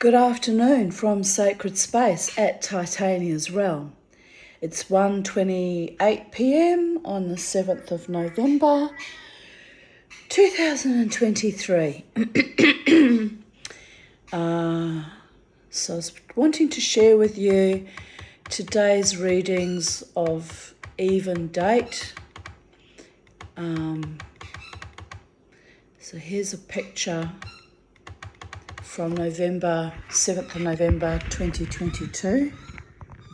Good afternoon from Sacred Space at Titania's Realm. It's 1:28 p.m. on the 7th of November 2023. So I was wanting to share with you today's readings of even date. So here's a picture from November, 7th of November 2022.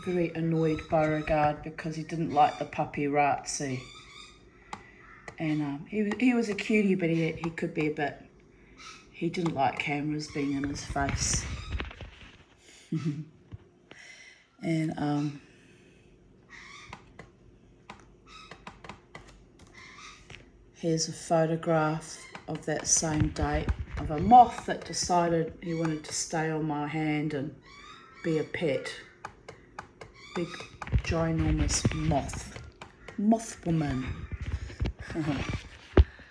Very annoyed Beauregard because he didn't like the puppy Ratsy. And he was a cutie, but he could be a bit, he didn't like cameras being in his face. And here's a photograph of that same date of a moth that decided he wanted to stay on my hand and be a pet. Big, ginormous moth woman.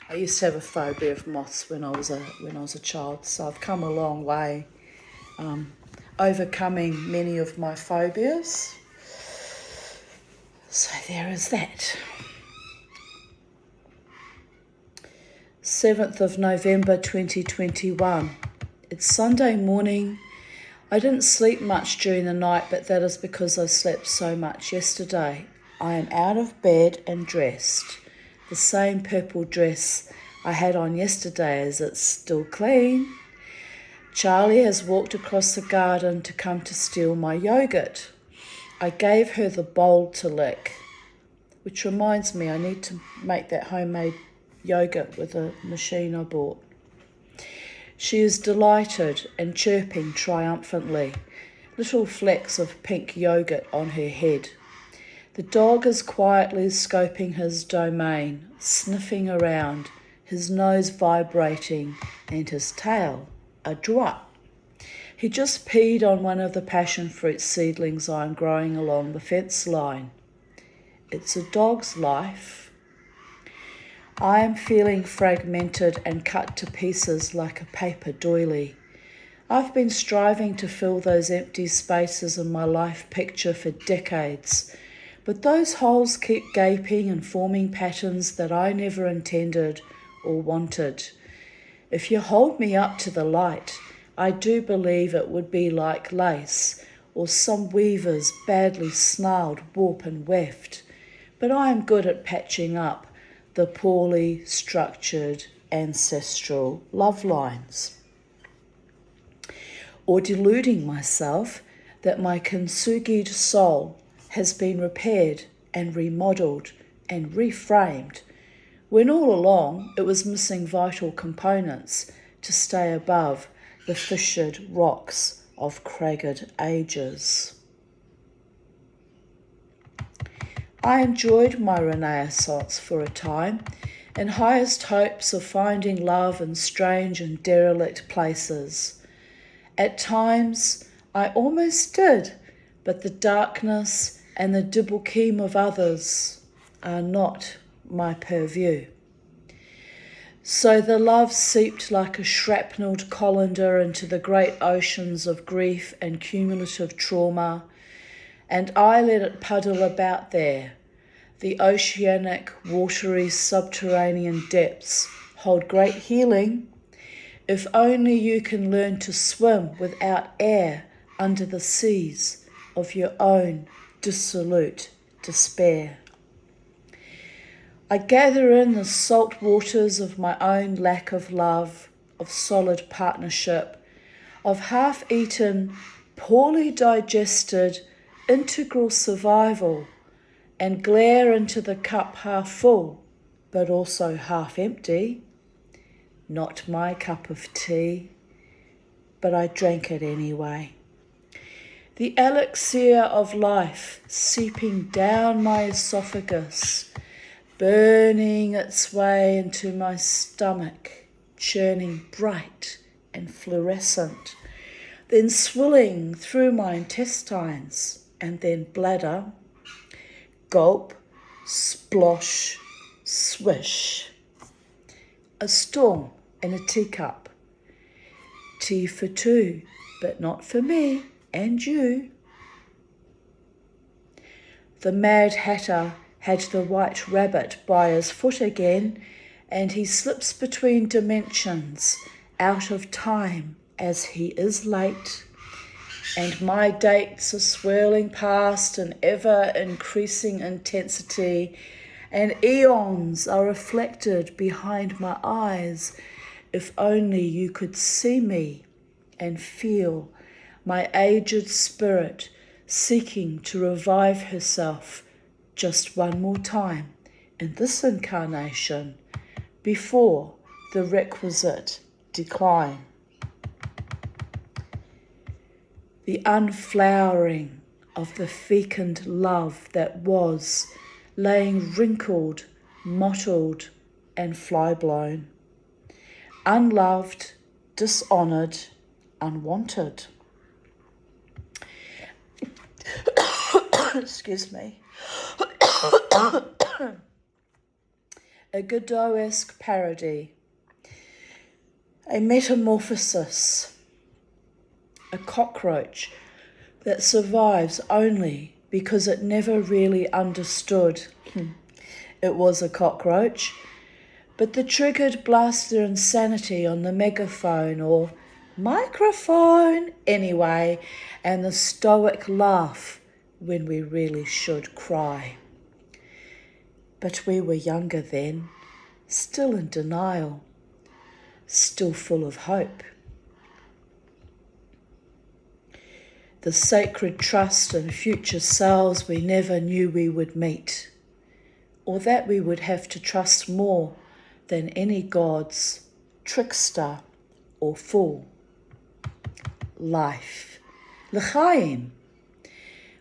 I used to have a phobia of moths when I was a child, so I've come a long way, overcoming many of my phobias. So there is that. 7th of November 2021. It's Sunday morning. I didn't sleep much during the night, but that is because I slept so much yesterday. I am out of bed and dressed. The same purple dress I had on yesterday, as it's still clean. Charlie has walked across the garden to come to steal my yogurt. I gave her the bowl to lick, which reminds me I need to make that homemade yogurt with a machine I bought. She is delighted and chirping triumphantly, little flecks of pink yogurt on her head. The dog is quietly scoping his domain, sniffing around, his nose vibrating and his tail adroit. He just peed on one of the passion fruit seedlings I'm growing along the fence line. It's a dog's life. I am feeling fragmented and cut to pieces like a paper doily. I've been striving to fill those empty spaces in my life picture for decades, but those holes keep gaping and forming patterns that I never intended or wanted. If you hold me up to the light, I do believe it would be like lace or some weaver's badly snarled warp and weft, but I am good at patching up the poorly structured ancestral love lines, or deluding myself that my kintsugi'd soul has been repaired and remodeled and reframed, when all along it was missing vital components to stay above the fissured rocks of cragged ages. I enjoyed my renaissance for a time, in highest hopes of finding love in strange and derelict places. At times I almost did, but the darkness and the dibble-keem of others are not my purview. So the love seeped like a shrapnelled colander into the great oceans of grief and cumulative trauma, and I let it puddle about there. The oceanic, watery, subterranean depths hold great healing, if only you can learn to swim without air under the seas of your own dissolute despair. I gather in the salt waters of my own lack of love, of solid partnership, of half-eaten, poorly digested, integral survival, and glare into the cup half full, but also half empty. Not my cup of tea, but I drank it anyway. The elixir of life seeping down my esophagus, burning its way into my stomach, churning bright and fluorescent, then swilling through my intestines and then bladder. Gulp, splosh, swish. A storm in a teacup. tea for two, but not for me and you. The Mad Hatter had the White Rabbit by his foot again, and he slips between dimensions, out of time as he is late. And my dates are swirling past in ever-increasing intensity, and eons are reflected behind my eyes. If only you could see me and feel my aged spirit seeking to revive herself just one more time in this incarnation before the requisite decline. The unflowering of the fecund love that was, laying wrinkled, mottled, and fly-blown, unloved, dishonoured, unwanted. Excuse me. A Godot-esque parody, a metamorphosis, a cockroach that survives only because it never really understood it was a cockroach, but the triggered blast their insanity on the megaphone or microphone anyway, and the stoic laugh when we really should cry. But we were younger then, still in denial, still full of hope. The sacred trust in future selves we never knew we would meet, or that we would have to trust more than any god's trickster or fool. Life. L'chaim.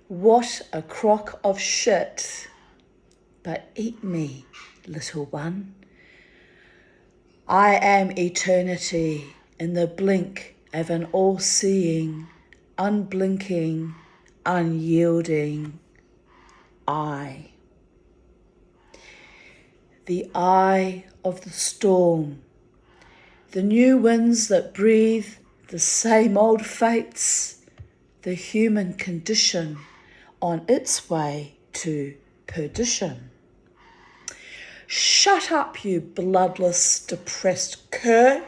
What a crock of shit. But eat me, little one. I am eternity in the blink of an all-seeing, unblinking, unyielding eye. The eye of the storm. The new winds that breathe the same old fates. The human condition on its way to perdition. Shut up, you bloodless, depressed cur.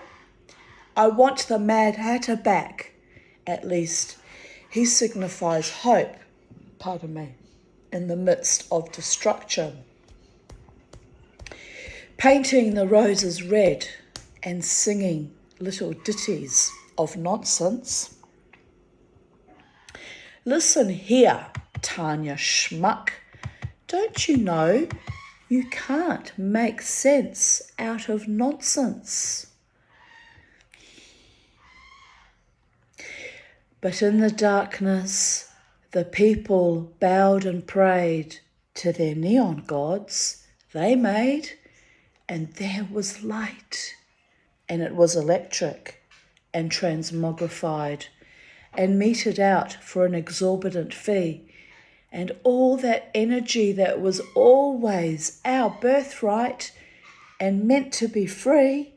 I want the Mad Hatter back. At least he signifies hope, in the midst of destruction. Painting the roses red and singing little ditties of nonsense. Listen here, Tanya Schmuck. Don't you know you can't make sense out of nonsense? But in the darkness, the people bowed and prayed to their neon gods they made, and there was light, and it was electric and transmogrified and meted out for an exorbitant fee. And all that energy that was always our birthright and meant to be free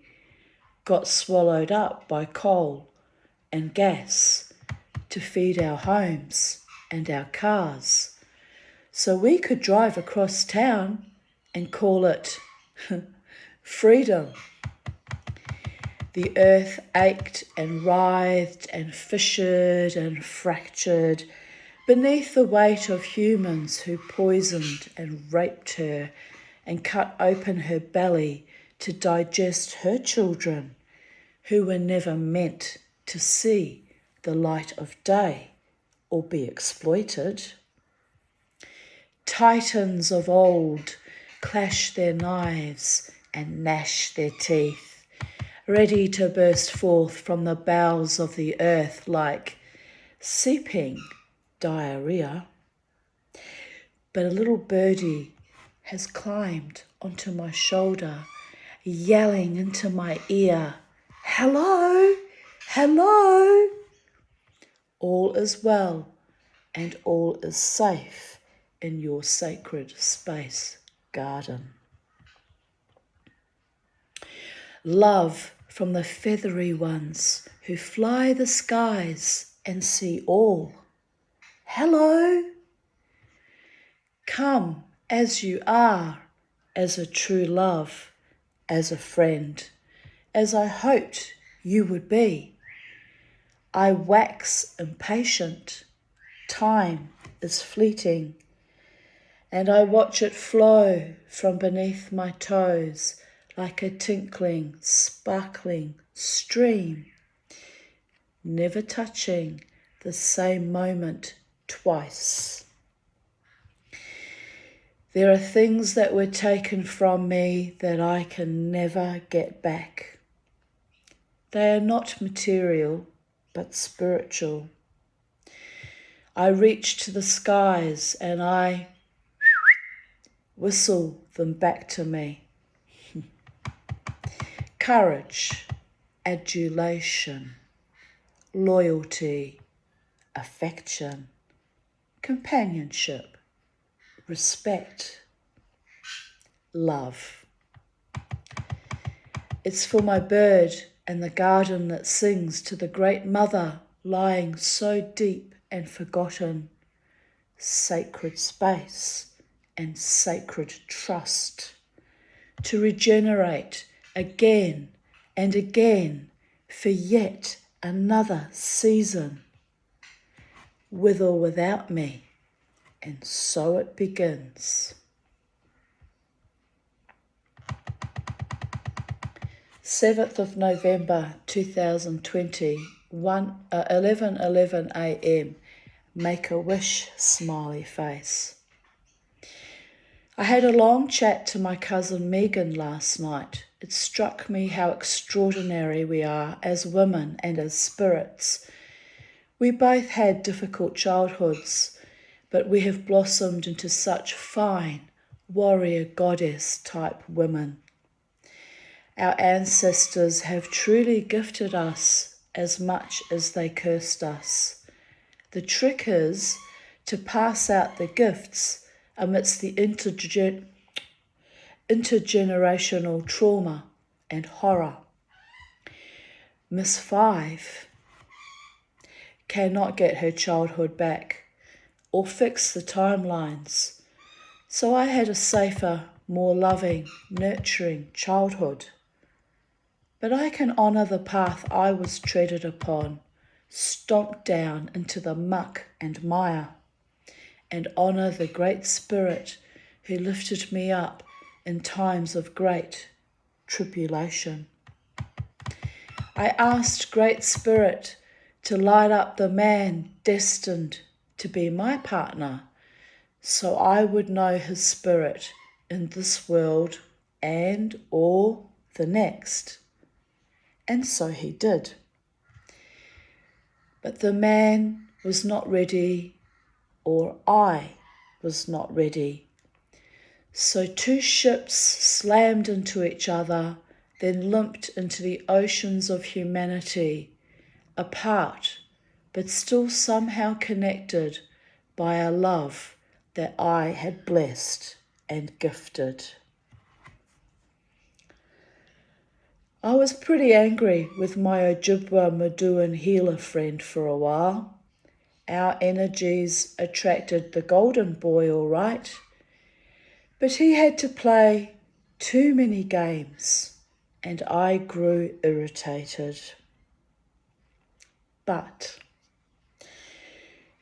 got swallowed up by coal and gas to feed our homes and our cars. So we could drive across town and call it freedom. The earth ached and writhed and fissured and fractured beneath the weight of humans who poisoned and raped her and cut open her belly to digest her children, who were never meant to see the light of day or be exploited. Titans of old clash their knives and gnash their teeth, ready to burst forth from the bowels of the earth like seeping diarrhea. But a little birdie has climbed onto my shoulder, yelling into my ear, "Hello, hello." All is well and all is safe in your sacred space garden. Love from the feathery ones who fly the skies and see all. Hello! Come as you are, as a true love, as a friend, as I hoped you would be. I wax impatient, time is fleeting, and I watch it flow from beneath my toes like a tinkling, sparkling stream, never touching the same moment twice. There are things that were taken from me that I can never get back. They are not material, but spiritual. I reach to the skies and I whistle them back to me. Courage, adulation, loyalty, affection, companionship, respect, love. It's for my bird and the garden that sings to the great mother lying so deep and forgotten, sacred space and sacred trust, to regenerate again and again for yet another season, with or without me, and so it begins. 7th of November 2020, 11:11 a.m. Make-A-Wish smiley face. I had a long chat to my cousin Megan last night. It struck me how extraordinary we are as women and as spirits. We both had difficult childhoods, but we have blossomed into such fine, warrior goddess type women. Our ancestors have truly gifted us as much as they cursed us. The trick is to pass out the gifts amidst the intergenerational trauma and horror. Miss 5 cannot get her childhood back or fix the timelines, so I had a safer, more loving, nurturing childhood. But I can honour the path I was treaded upon, stomped down into the muck and mire, and honour the Great Spirit who lifted me up in times of great tribulation. I asked Great Spirit to light up the man destined to be my partner, so I would know his spirit in this world and or the next. And so he did. But the man was not ready, or I was not ready. So two ships slammed into each other, then limped into the oceans of humanity, apart, but still somehow connected by a love that I had blessed and gifted. I was pretty angry with my Ojibwa Maduan healer friend for a while. Our energies attracted the golden boy all right, but he had to play too many games and I grew irritated. But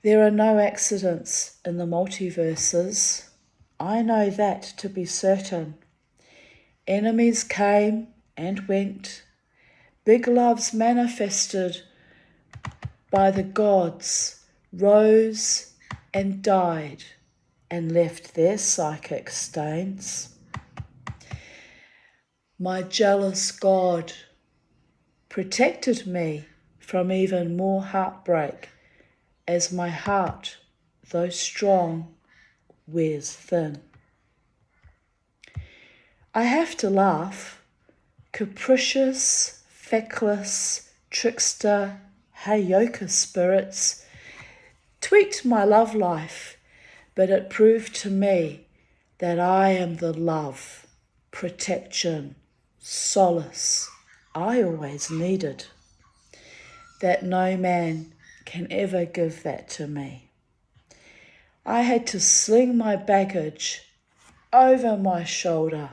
there are no accidents in the multiverses. I know that to be certain. Enemies came and went. Big loves manifested by the gods rose and died and left their psychic stains. My jealous God protected me from even more heartbreak, as my heart, though strong, wears thin. I have to laugh. Capricious, feckless, trickster, Heyoka spirits tweaked my love life, but it proved to me that I am the love, protection, solace I always needed. that no man can ever give that to me. I had to sling my baggage over my shoulder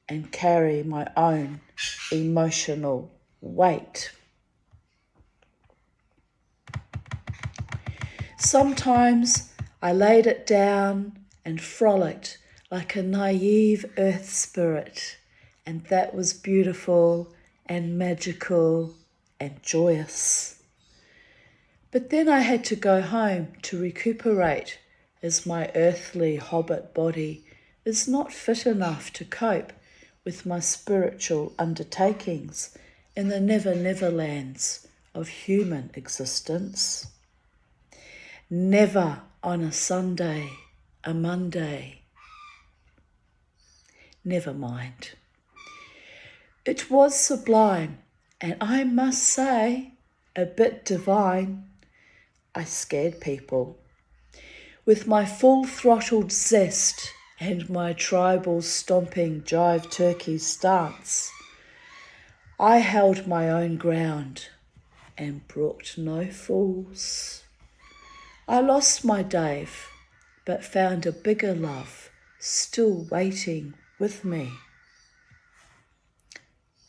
and carry my own emotional weight. Sometimes I laid it down and frolicked like a naive earth spirit, and that was beautiful and magical and joyous. But then I had to go home to recuperate, as my earthly hobbit body is not fit enough to cope with my spiritual undertakings in the never lands of human existence. Never on a Sunday, a Monday. Never mind. It was sublime, and I must say, a bit divine. I scared people. With my full-throttled zest and my tribal stomping jive turkey stance, I held my own ground and brooked no fools. I lost my Dave, but found a bigger love still waiting with me.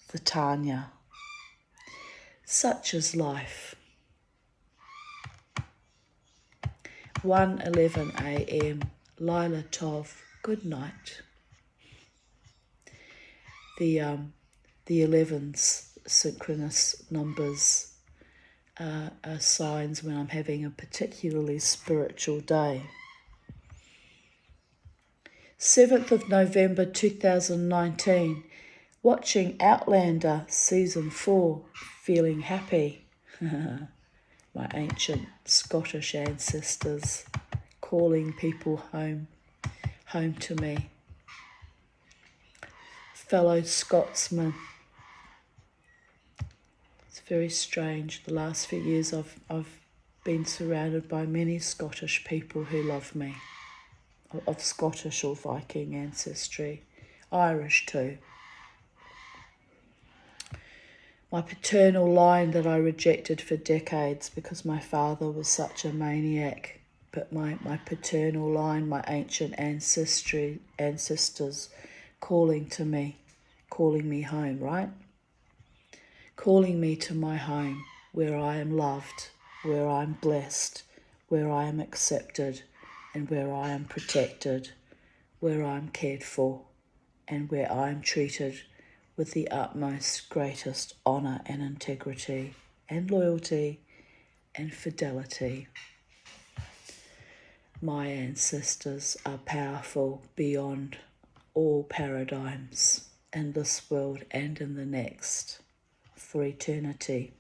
The Tanya. Such is life. 1:11 a.m. Lila Tov. Good night. The 11's synchronous numbers are signs when I'm having a particularly spiritual day. 7th of November 2019, watching Outlander Season 4, feeling happy. My ancient Scottish ancestors calling people home to me. Fellow Scotsmen. It's very strange. The last few years I've been surrounded by many Scottish people who love me, of Scottish or Viking ancestry, Irish too. My paternal line that I rejected for decades because my father was such a maniac, but my paternal line, my ancient ancestors calling me home, right? Calling me to my home where I am loved, where I am blessed, where I am accepted, and where I am protected, where I am cared for, and where I am treated with the utmost, greatest honour and integrity and loyalty and fidelity. My ancestors are powerful beyond all paradigms in this world and in the next, for eternity.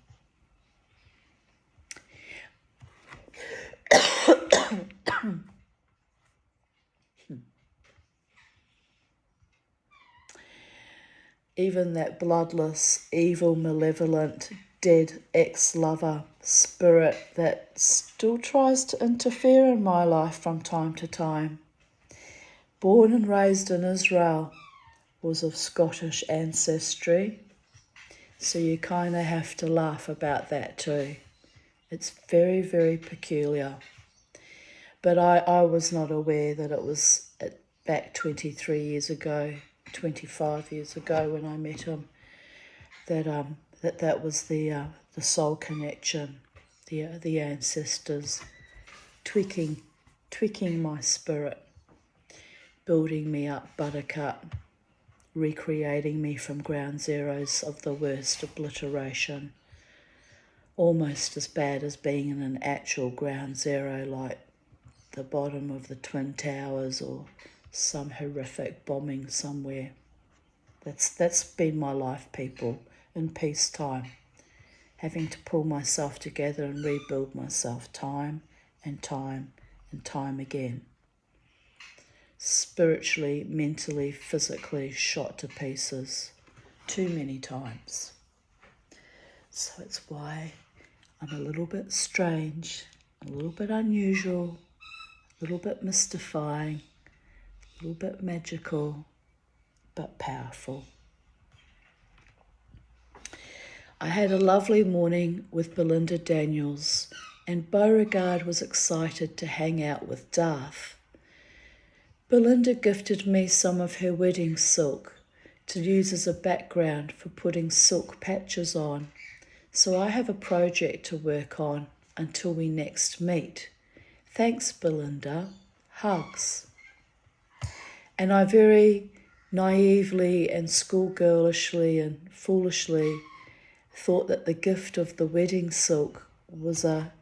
Even that bloodless, evil, malevolent, dead ex-lover spirit that still tries to interfere in my life from time to time. Born and raised in Israel, was of Scottish ancestry, so you kind of have to laugh about that too. It's very, very peculiar. But I was not aware that it was back 23 years ago, 25 years ago when I met him, that was the soul connection, the ancestors tweaking my spirit, building me up buttercup, recreating me from ground zeros of the worst obliteration, almost as bad as being in an actual ground zero like the bottom of the Twin Towers or some horrific bombing somewhere. That's been my life, people, in peacetime, having to pull myself together and rebuild myself time and time and time again. Spiritually, mentally, physically shot to pieces too many times. So it's why I'm a little bit strange, a little bit unusual, a little bit mystifying, a little bit magical, but powerful. I had a lovely morning with Belinda Daniels, and Beauregard was excited to hang out with Darth. Belinda gifted me some of her wedding silk to use as a background for putting silk patches on, so I have a project to work on until we next meet. Thanks, Belinda. Hugs. And I very naively and schoolgirlishly and foolishly thought that the gift of the wedding silk was a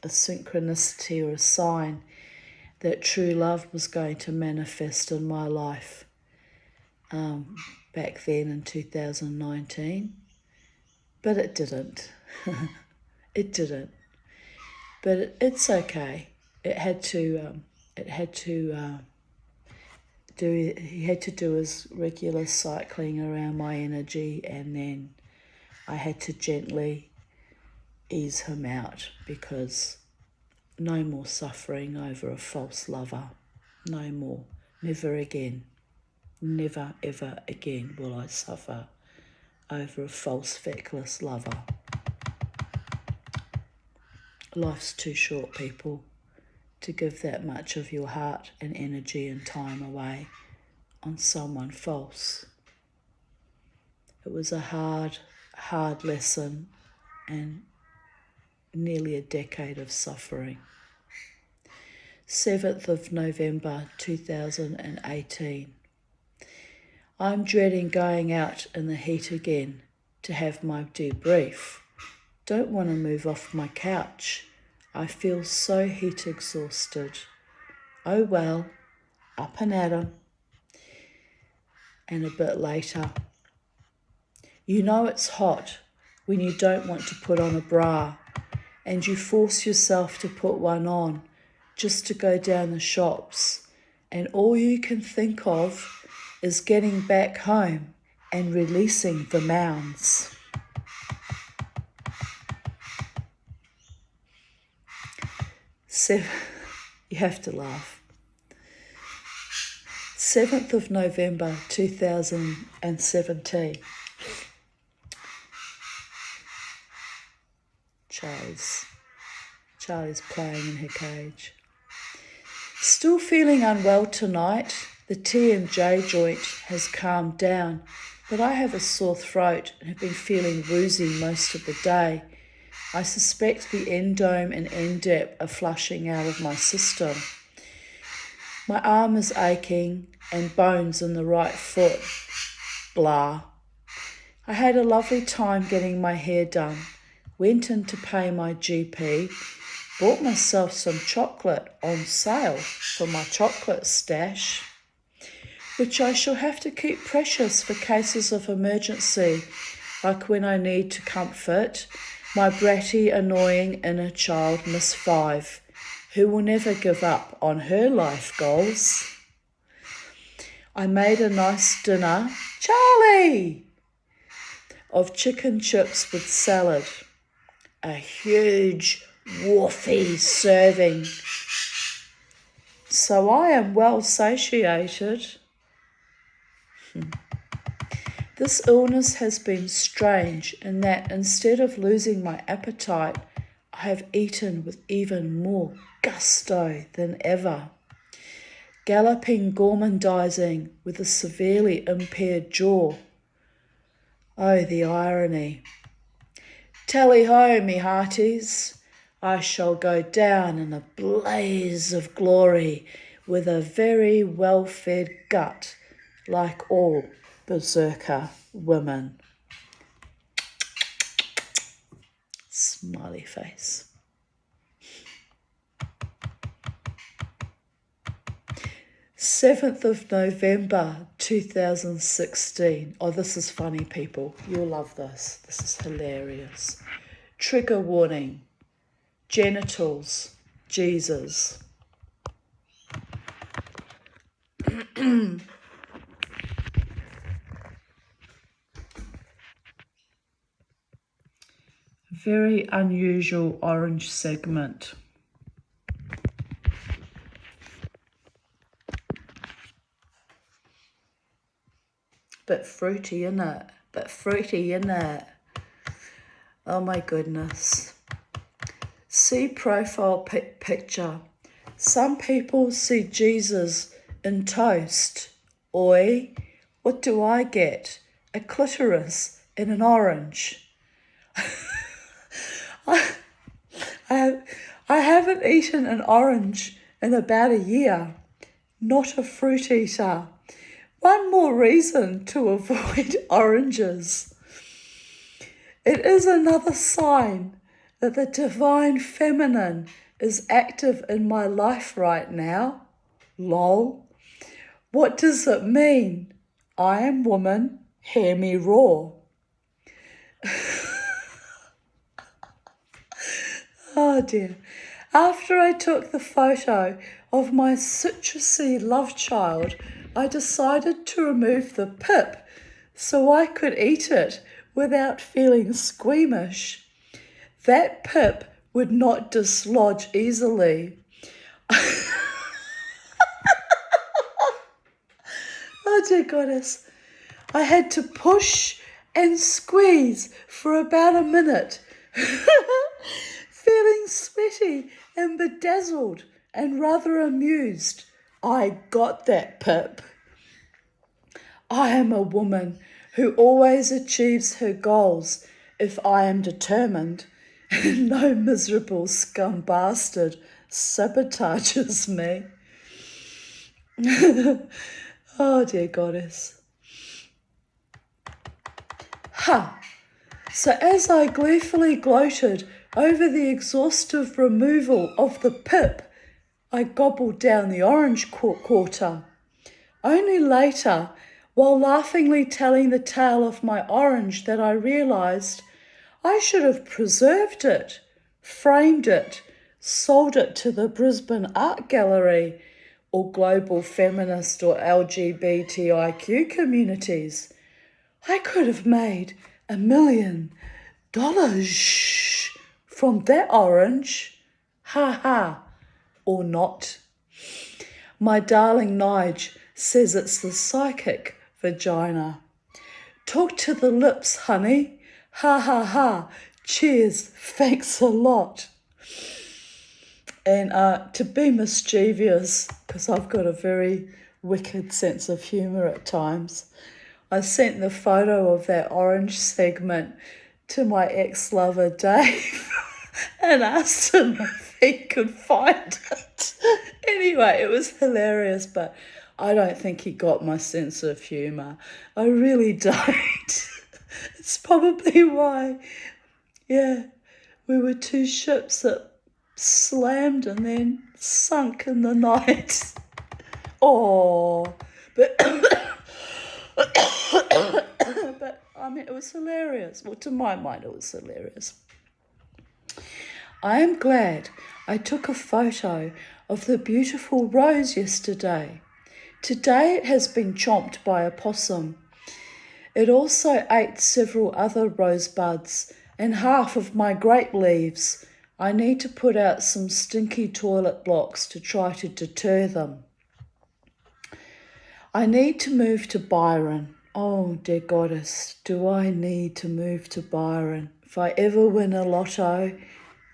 synchronicity or a sign that true love was going to manifest in my life back then in 2019. But it didn't. It didn't. But it's okay. He had to do his regular cycling around my energy, and then I had to gently ease him out, because no more suffering over a false lover. No more. Never again. Never ever again will I suffer over a false feckless lover. Life's too short, people, to give that much of your heart and energy and time away on someone false. It was a hard lesson and nearly a decade of suffering. 7th of November 2018. I'm dreading going out in the heat again to have my debrief. Don't want to move off my couch. I feel so heat exhausted. Oh well, up and at 'em. And a bit later. You know it's hot when you don't want to put on a bra, and you force yourself to put one on just to go down the shops, and all you can think of is getting back home and releasing the mounds. You have to laugh. 7th of November 2017. Charlie's playing in her cage. Still feeling unwell tonight. The TMJ joint has calmed down, but I have a sore throat and have been feeling woozy most of the day. I suspect the endome and endep are flushing out of my system. My arm is aching and bones in the right foot. Blah. I had a lovely time getting my hair done. Went in to pay my GP. Bought myself some chocolate on sale for my chocolate stash, which I shall have to keep precious for cases of emergency, like when I need to comfort my bratty, annoying inner child, Miss 5, who will never give up on her life goals. I made a nice dinner, Charlie, of chicken chips with salad, a huge woofy serving. So I am well satiated. This illness has been strange in that instead of losing my appetite, I have eaten with even more gusto than ever. Galloping gourmandizing with a severely impaired jaw. Oh, the irony. Tally-ho, me hearties. I shall go down in a blaze of glory with a very well-fed gut, like all berserker women. Smiley face. 7th of November 2016. Oh, this is funny, people. You'll love this. This is hilarious. Trigger warning. Genitals. Jesus. Very unusual orange segment. Bit fruity, innit? Bit fruity, isn't it? Oh my goodness. See profile picture. Some people see Jesus in toast. Oi, what do I get? A clitoris in an orange. I, I haven't eaten an orange in about a year. Not a fruit eater. One more reason to avoid oranges. It is another sign that the divine feminine is active in my life right now. Lol. What does it mean? I am woman, hear me roar. Oh dear. After I took the photo of my citrusy love child, I decided to remove the pip so I could eat it without feeling squeamish. That pip would not dislodge easily. Oh dear goddess. I had to push and squeeze for about a minute, feeling sweaty and bedazzled and rather amused. I got that pip. I am a woman who always achieves her goals if I am determined. No miserable scum bastard sabotages me. Oh dear goddess. Ha! So as I gleefully gloated over the exhaustive removal of the pip, I gobbled down the orange quarter. Only later, while laughingly telling the tale of my orange, that I realised I should have preserved it, framed it, sold it to the Brisbane Art Gallery or global feminist or LGBTIQ communities. I could have made $1 million from that orange. Ha ha, or not. My darling Nige says it's the psychic vagina. Talk to the lips, honey. Ha ha ha. Cheers. Thanks a lot. And to be mischievous, because I've got a very wicked sense of humour at times, I sent the photo of that orange segment to my ex-lover Dave and asked him if he could find it. Anyway, it was hilarious, but I don't think he got my sense of humour. I really don't. It's probably why, we were two ships that slammed and then sunk in the night. Oh, but but I mean, it was hilarious. Well, to my mind, it was hilarious. I am glad I took a photo of the beautiful rose yesterday. Today it has been chomped by a possum. It also ate several other rosebuds and half of my grape leaves. I need to put out some stinky toilet blocks to try to deter them. I need to move to Byron. Oh, dear goddess, do I need to move to Byron? If I ever win a lotto,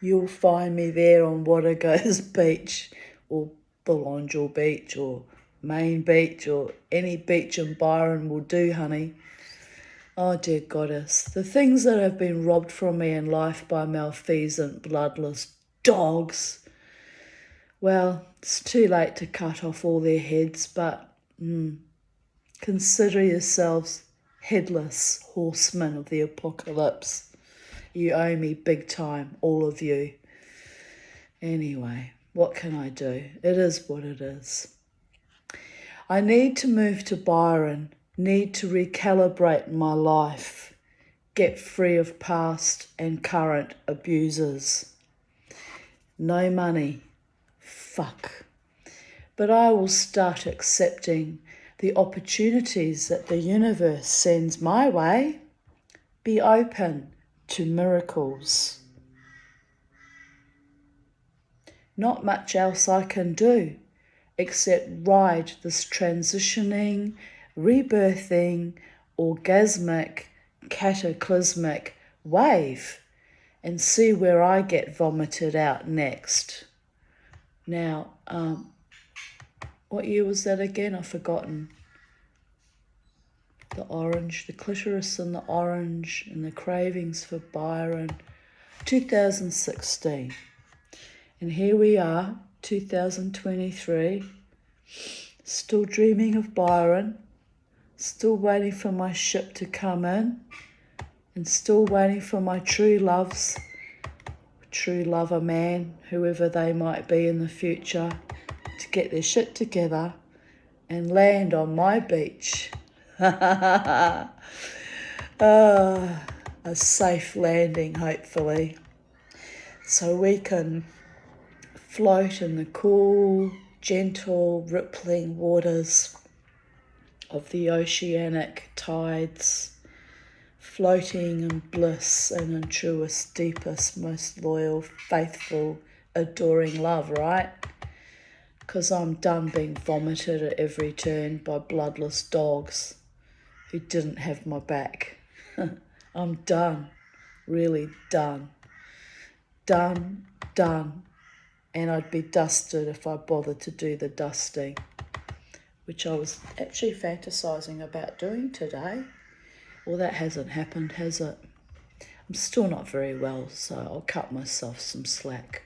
you'll find me there on Watergoes Beach or Belongil Beach or Main Beach or any beach in Byron will do, honey. Oh, dear goddess, the things that have been robbed from me in life by malfeasant, bloodless dogs. Well, it's too late to cut off all their heads, but consider yourselves headless horsemen of the apocalypse. You owe me big time, all of you. Anyway, what can I do? It is what it is. I need to move to Byron, need to recalibrate my life, get free of past and current abusers. No money. Fuck. But I will start accepting the opportunities that the universe sends my way. Be open to miracles. Not much else I can do except ride this transitioning, rebirthing, orgasmic, cataclysmic wave and see where I get vomited out next. Now, what year was that again? I've forgotten. The orange, the clitoris and the orange and the cravings for Byron. 2016. And here we are, 2023, still dreaming of Byron, still waiting for my ship to come in, and still waiting for my true lover man, whoever they might be in the future, to get their shit together and land on my beach. A safe landing, hopefully, so we can float in the cool, gentle, rippling waters of the oceanic tides, floating in bliss and in truest, deepest, most loyal, faithful, adoring love, right? Because I'm done being vomited at every turn by bloodless dogs who didn't have my back. I'm done, really done. Done. And I'd be dusted if I bothered to do the dusting, which I was actually fantasizing about doing today. Well, that hasn't happened, has it? I'm still not very well, so I'll cut myself some slack.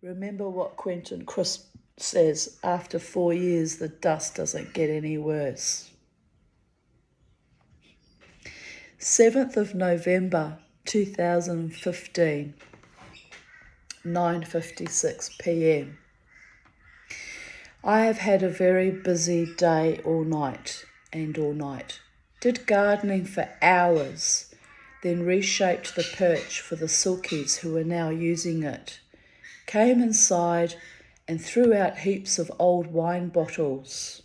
Remember what Quentin Crisp says, after 4 years, the dust doesn't get any worse. 7th of November, 2015, 9:56 p.m. I have had a very busy day all night. Did gardening for hours, then reshaped the perch for the silkies who are now using it. Came inside and threw out heaps of old wine bottles.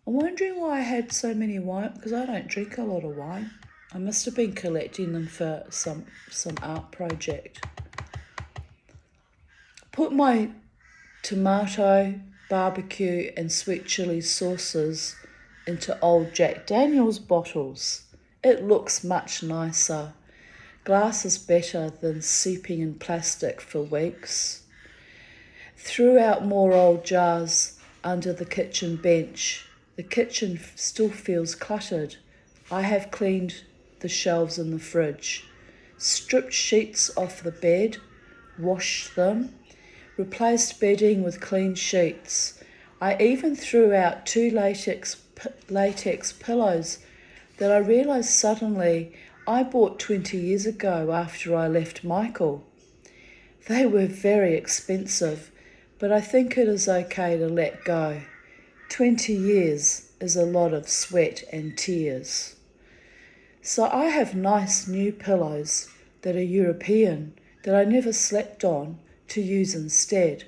I'm wondering why I had so many wine, because I don't drink a lot of wine. I must have been collecting them for some art project. Put my tomato, barbecue and sweet chili sauces into old Jack Daniel's bottles. It looks much nicer. Glass is better than seeping in plastic for weeks. Threw out more old jars under the kitchen bench. The kitchen still feels cluttered. I have cleaned the shelves in the fridge. Stripped sheets off the bed, washed them, replaced bedding with clean sheets. I even threw out 2 latex pillows that I realised suddenly I bought 20 years ago after I left Michael. They were very expensive, but I think it is okay to let go. 20 years is a lot of sweat and tears. So I have nice new pillows that are European that I never slept on to use instead.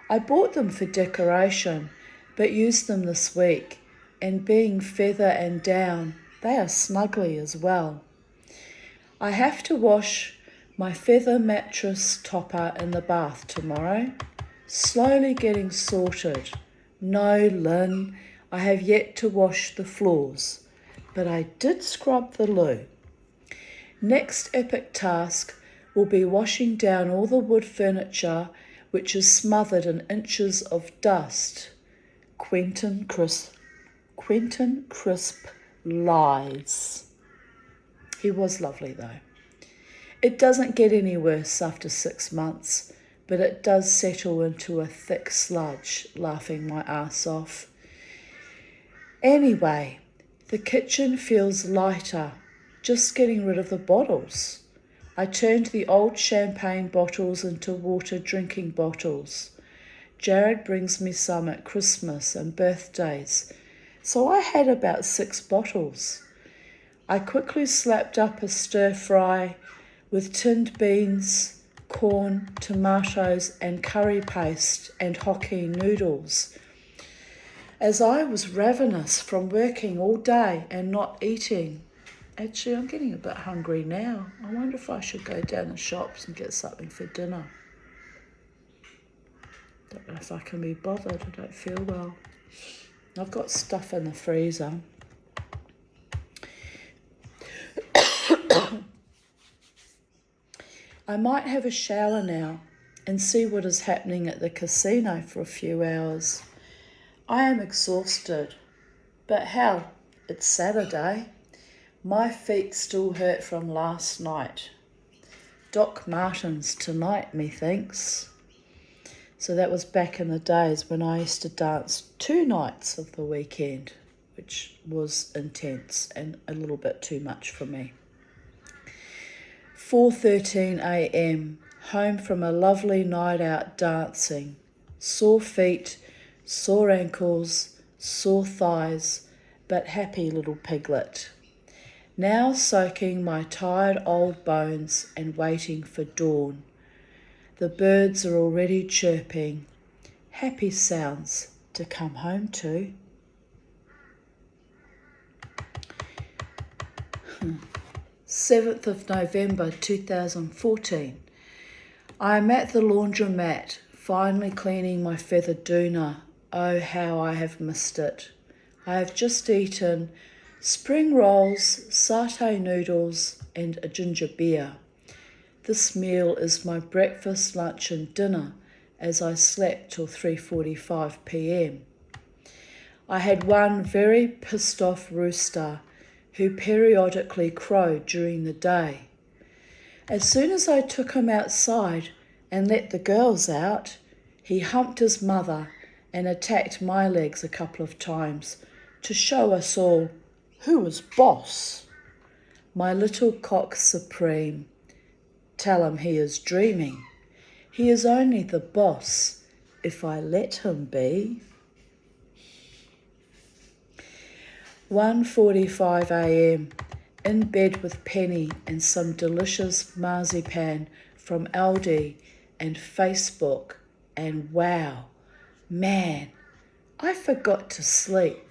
I bought them for decoration, but used them this week, and being feather and down, they are snuggly as well. I have to wash my feather mattress topper in the bath tomorrow. Slowly getting sorted. No, Lynn, I have yet to wash the floors, but I did scrub the loo. Next epic task will be washing down all the wood furniture which is smothered in inches of dust. Quentin Crisp lies. He was lovely though. It doesn't get any worse after 6 months, but it does settle into a thick sludge, laughing my ass off. Anyway, the kitchen feels lighter, just getting rid of the bottles. I turned the old champagne bottles into water drinking bottles. Jared brings me some at Christmas and birthdays, so I had about 6 bottles. I quickly slapped up a stir fry with tinned beans, corn, tomatoes and curry paste and hockey noodles. As I was ravenous from working all day and not eating. Actually, I'm getting a bit hungry now. I wonder if I should go down the shops and get something for dinner. Don't know if I can be bothered. I don't feel well. I've got stuff in the freezer. I might have a shower now and see what is happening at the casino for a few hours. I am exhausted, but hell, it's Saturday. My feet still hurt from last night. Doc Martens tonight, methinks. So that was back in the days when I used to dance 2 nights of the weekend, which was intense and a little bit too much for me. 4:13 a.m, home from a lovely night out dancing. Sore feet, sore ankles, sore thighs, but happy little piglet. Now soaking my tired old bones and waiting for dawn. The birds are already chirping. Happy sounds to come home to. 7th of November 2014. I am at the laundromat, finally cleaning my feathered doona. Oh, how I have missed it. I have just eaten spring rolls, satay noodles and a ginger beer. This meal is my breakfast, lunch and dinner as I slept till 3:45 p.m. I had one very pissed off rooster who periodically crowed during the day. As soon as I took him outside and let the girls out, he humped his mother and attacked my legs a couple of times to show us all who was boss. My little cock supreme. Tell him he is dreaming. He is only the boss if I let him be. 1:45 a.m, in bed with Penny and some delicious marzipan from Aldi and Facebook, and wow, man, I forgot to sleep.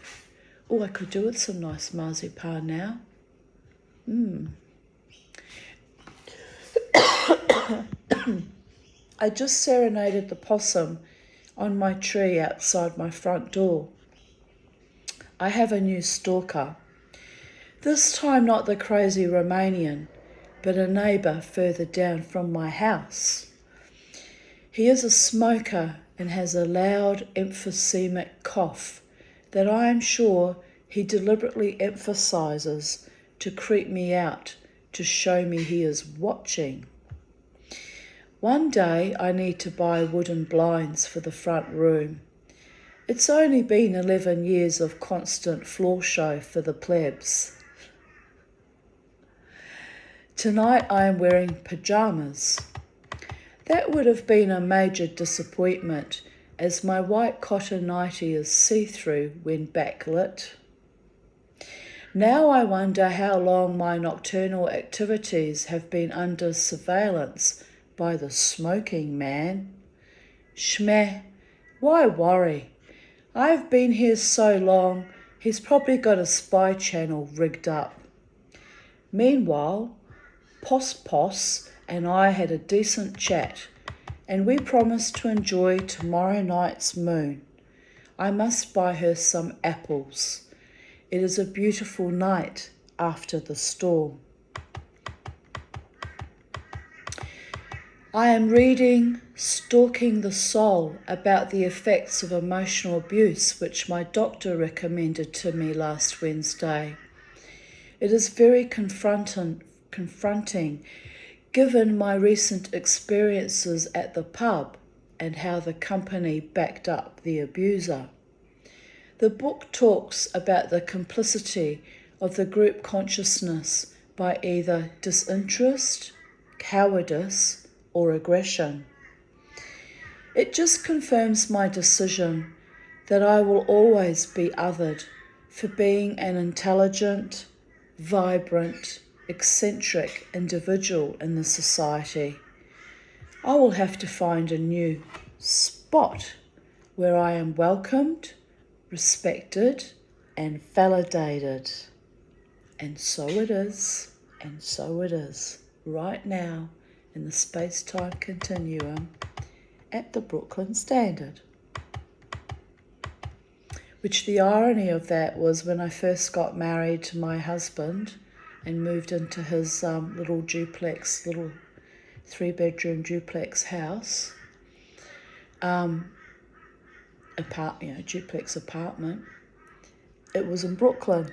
Oh, I could do with some nice marzipan now. I just serenaded the possum on my tree outside my front door. I have a new stalker. This time not the crazy Romanian, but a neighbour further down from my house. He is a smoker and has a loud emphysemic cough that I am sure he deliberately emphasises to creep me out, to show me he is watching. One day I need to buy wooden blinds for the front room. It's only been 11 years of constant floor show for the plebs. Tonight I am wearing pyjamas. That would have been a major disappointment as my white cotton nightie is see-through when backlit. Now I wonder how long my nocturnal activities have been under surveillance by the smoking man. Shmeh, why worry? I've been here so long, he's probably got a spy channel rigged up. Meanwhile, Pos and I had a decent chat, and we promised to enjoy tomorrow night's moon. I must buy her some apples. It is a beautiful night after the storm. I am reading Stalking the Soul about the effects of emotional abuse, which my doctor recommended to me last Wednesday. It is very confronting given my recent experiences at the pub and how the company backed up the abuser. The book talks about the complicity of the group consciousness by either disinterest, cowardice, or aggression. It just confirms my decision that I will always be othered for being an intelligent, vibrant, eccentric individual in the society. I will have to find a new spot where I am welcomed, respected, and validated. And so it is, and so it is, right now in the space-time continuum at the Brooklyn Standard. Which the irony of that was when I first got married to my husband and moved into his little 3-bedroom duplex house, duplex apartment. It was in Brooklyn,